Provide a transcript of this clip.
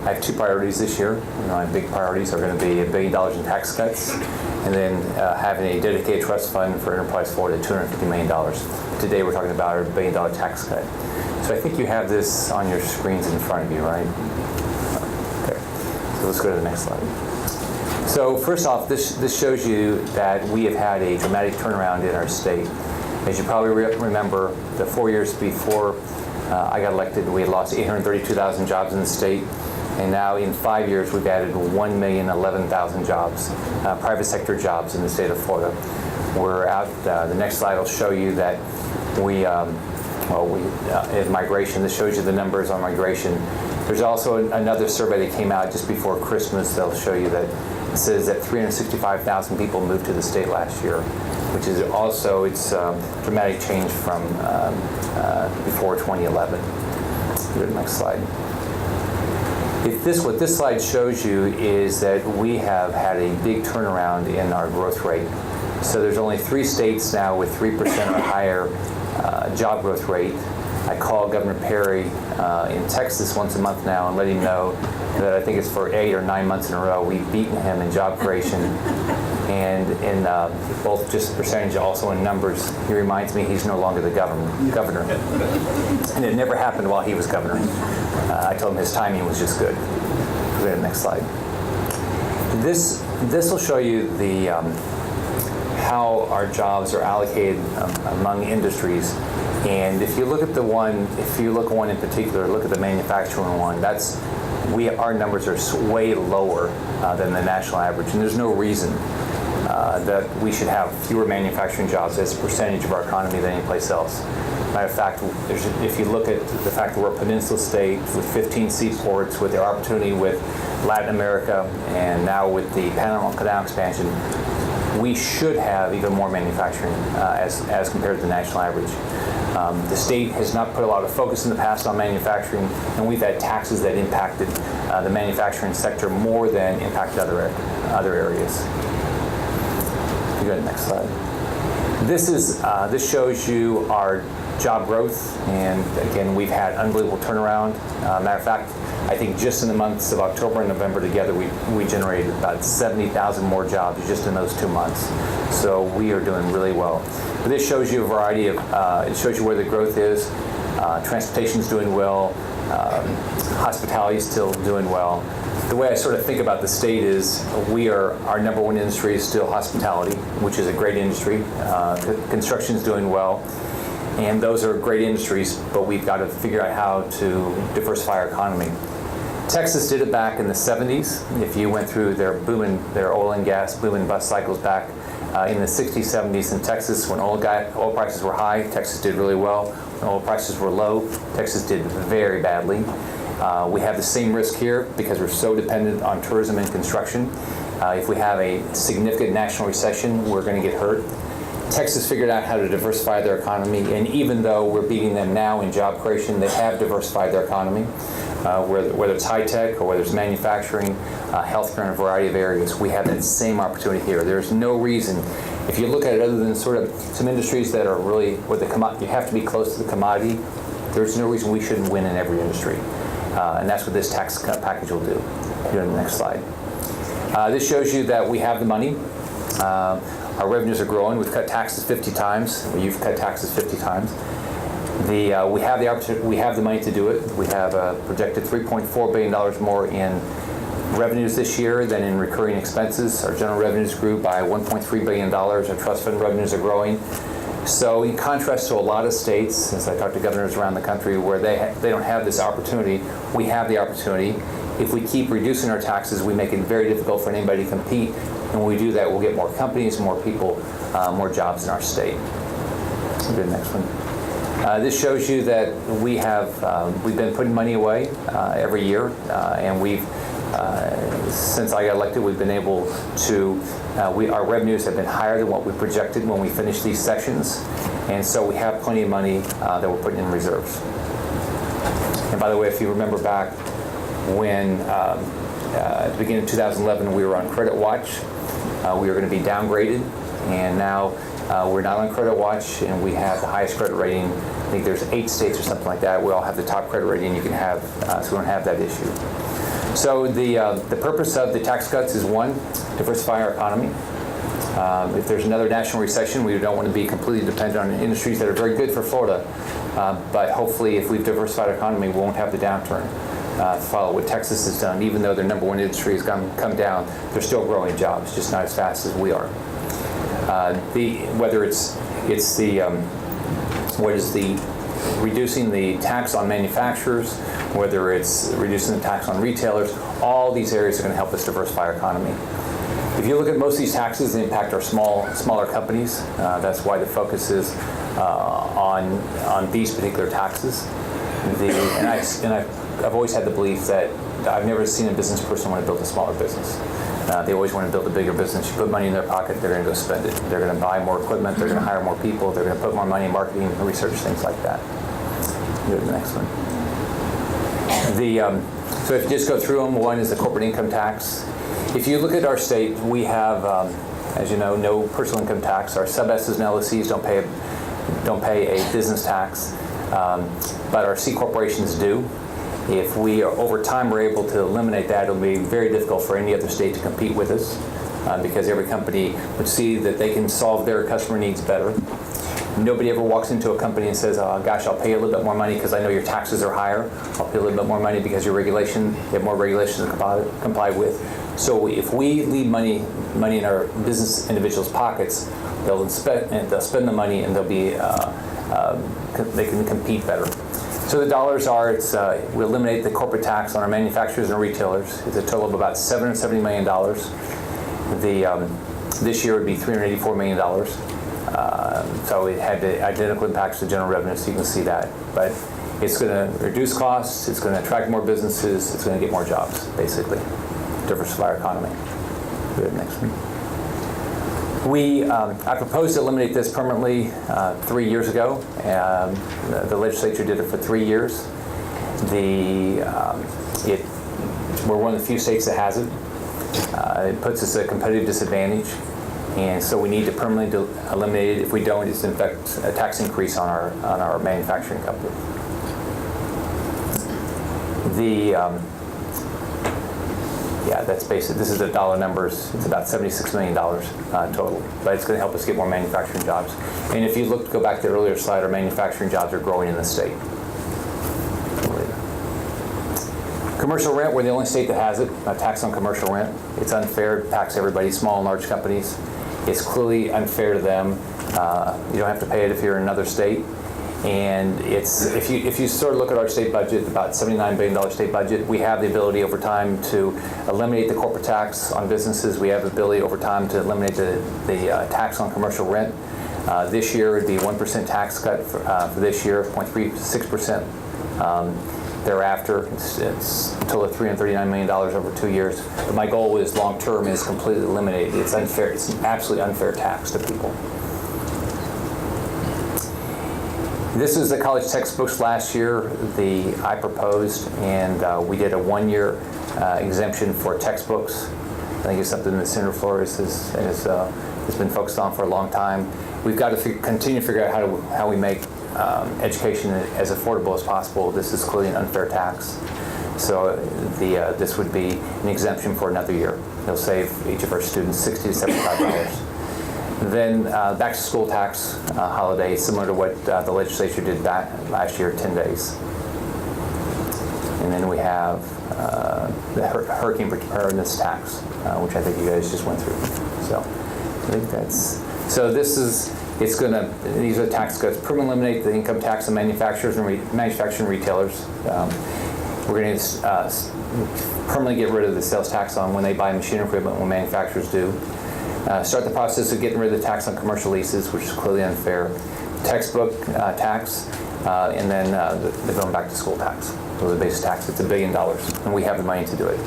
I have two priorities this year. My big priorities are going to be $1 billion in tax cuts, and then having a dedicated trust fund for Enterprise Florida, $250 million. Today we're talking about our $1 billion tax cut. So I think you have this on your screens in front of you, right? Okay. So let's go to the next slide. So first off, this shows you that we have had a dramatic turnaround in our state. As you probably remember, the 4 years before I got elected, we had lost 832,000 jobs in the state. And now in 5 years, we've added 1,011,000 jobs, private sector jobs in the state of Florida. We're out, the next slide will show you that in migration, this shows you the numbers on migration. There's also another survey that came out just before Christmas. They'll show you that it says that 365,000 people moved to the state last year, which is also, it's a dramatic change from before 2011. Go to the next slide. What this slide shows you is that we have had a big turnaround in our growth rate. So there's only 3 states now with 3% or higher job growth rate. I call Governor Perry in Texas once a month now and let him know that I think it's for 8 or 9 months in a row we've beaten him in job creation, and in both just percentage, also in numbers. He reminds me he's no longer the governor. And it never happened while he was governor. I told him his timing was just good. Go to the next slide. This will show you the how our jobs are allocated among industries. And if you look at one in particular, look at the manufacturing one, our numbers are way lower than the national average, and there's no reason that we should have fewer manufacturing jobs as a percentage of our economy than any place else. Matter of fact, if you look at the fact that we're a peninsula state with 15 seaports, with the opportunity with Latin America, and now with the Panama Canal expansion, we should have even more manufacturing as compared to the national average. The state has not put a lot of focus in the past on manufacturing, and we've had taxes that impacted the manufacturing sector more than impacted other areas. You go to the next slide. This shows you our job growth, and again, we've had unbelievable turnaround. Matter of fact, I think just in the months of October and November together, we generated about 70,000 more jobs just in those 2 months. So we are doing really well. But this shows you a variety of, it shows you where the growth is. Transportation's doing well. Hospitality is still doing well. The way I sort of think about the state is our number one industry is still hospitality, which is a great industry. Construction's doing well. And those are great industries, but we've got to figure out how to diversify our economy. Texas did it back in the 70s. If you went through their oil and gas boom and bust cycles back in the 60s, 70s in Texas, when oil prices were high, Texas did really well. When oil prices were low, Texas did very badly. We have the same risk here because we're so dependent on tourism and construction. If we have a significant national recession, we're going to get hurt. Texas figured out how to diversify their economy, and even though we're beating them now in job creation, they have diversified their economy, whether it's high tech or whether it's manufacturing, healthcare, and a variety of areas. We have that same opportunity here. There's no reason, if you look at it, other than sort of some industries that are really where you have to be close to the commodity, there's no reason we shouldn't win in every industry. And that's what this tax cut package will do. Here on the next slide. This shows you that we have the money. Our revenues are growing. We've cut taxes 50 times. You've cut taxes 50 times. We have the opportunity. We have the money to do it. We have projected $3.4 billion more in revenues this year than in recurring expenses. Our general revenues grew by $1.3 billion. Our trust fund revenues are growing. So in contrast to a lot of states, since I talked to governors around the country where they don't have this opportunity, we have the opportunity. If we keep reducing our taxes, we make it very difficult for anybody to compete. And when we do that, we'll get more companies, more people, more jobs in our state. Go to the next one. This shows you that we've been putting money away every year, and since I got elected, we've been able to, our revenues have been higher than what we projected when we finished these sections, and so we have plenty of money that we're putting in reserves. And by the way, if you remember back when at the beginning of 2011 we were on credit watch, we were going to be downgraded, and now we're not on credit watch, and we have the highest credit rating. I think there's 8 states or something like that. We all have the top credit rating you can have, so we don't have that issue. So the purpose of the tax cuts is, one, diversify our economy. If there's another national recession, we don't want to be completely dependent on industries that are very good for Florida. But hopefully, if we've diversified our economy, we won't have the downturn. Follow what Texas has done. Even though their number one industry has come down, they're still growing jobs, just not as fast as we are. Whether it's the reducing the tax on manufacturers, whether it's reducing the tax on retailers, all these areas are going to help us diversify our economy. If you look at most of these taxes, they impact our smaller companies. That's why the focus is on these particular taxes. I've always had the belief that I've never seen a business person want to build a smaller business. They always want to build a bigger business. You put money in their pocket, they're going to go spend it. They're going to buy more equipment, they're going to hire more people, they're going to put more money in marketing and research, things like that. Go to the next one. So if you just go through them, one is the corporate income tax. If you look at our state, we have, as you know, no personal income tax. Our sub-S's and LLCs don't pay a business tax, but our C corporations do. If we, over time, we're able to eliminate that, it'll be very difficult for any other state to compete with us because every company would see that they can solve their customer needs better. Nobody ever walks into a company and says, oh, gosh, I'll pay you a little bit more money because I know your taxes are higher. I'll pay a little bit more money because you have more regulations to comply with. So if we leave money in our business individuals' pockets, they'll spend the money and they can compete better. So the dollars are, we eliminate the corporate tax on our manufacturers and retailers. It's a total of about $770 million. This year would be $384 million. So it had the identical impacts to general revenue, so you can see that. But it's going to reduce costs, it's going to attract more businesses, it's going to get more jobs, basically. Diversify our economy. Go to the next one. I proposed to eliminate this permanently 3 years ago. The legislature did it for 3 years. We're one of the few states that has it. It puts us at a competitive disadvantage, and so we need to permanently eliminate it. If we don't, it's in fact a tax increase on our manufacturing company. Yeah, that's basic. This is the dollar numbers. It's about $76 million total, but it's going to help us get more manufacturing jobs. And if you go back to the earlier slide, our manufacturing jobs are growing in the state. Commercial rent, we're the only state that has it, a tax on commercial rent. It's unfair to tax everybody, small and large companies. It's clearly unfair to them. You don't have to pay it if you're in another state. And if you sort of look at our state budget, about $79 billion state budget, we have the ability over time to eliminate the corporate tax on businesses. We have the ability over time to eliminate the tax on commercial rent. This year it would be 1% tax cut for this year, 0.36%. Thereafter, it's a total of $339 million over 2 years. But my goal is long term is completely eliminated. It's unfair. It's an absolutely unfair tax to people. This is the college textbooks last year. I proposed, and we did a 1-year exemption for textbooks. I think it's something that Senator Flores has been focused on for a long time. We've got to continue to figure out how we make education as affordable as possible. This is clearly an unfair tax. So this would be an exemption for another year. It'll save each of our students $60 to $75. Then back to school tax holiday, similar to what the legislature did back last year, 10 days. And then we have the hurricane preparedness tax, which I think you guys just went through. So I think these are tax cuts. Permanently eliminate the income tax on manufacturers and manufacturing retailers. We're going to permanently get rid of the sales tax on when they buy machine equipment, when manufacturers do. Start the process of getting rid of the tax on commercial leases, which is clearly unfair. Textbook tax, and then the going back to school tax. Those are the basic tax. It's $1 billion, and we have the money to do it.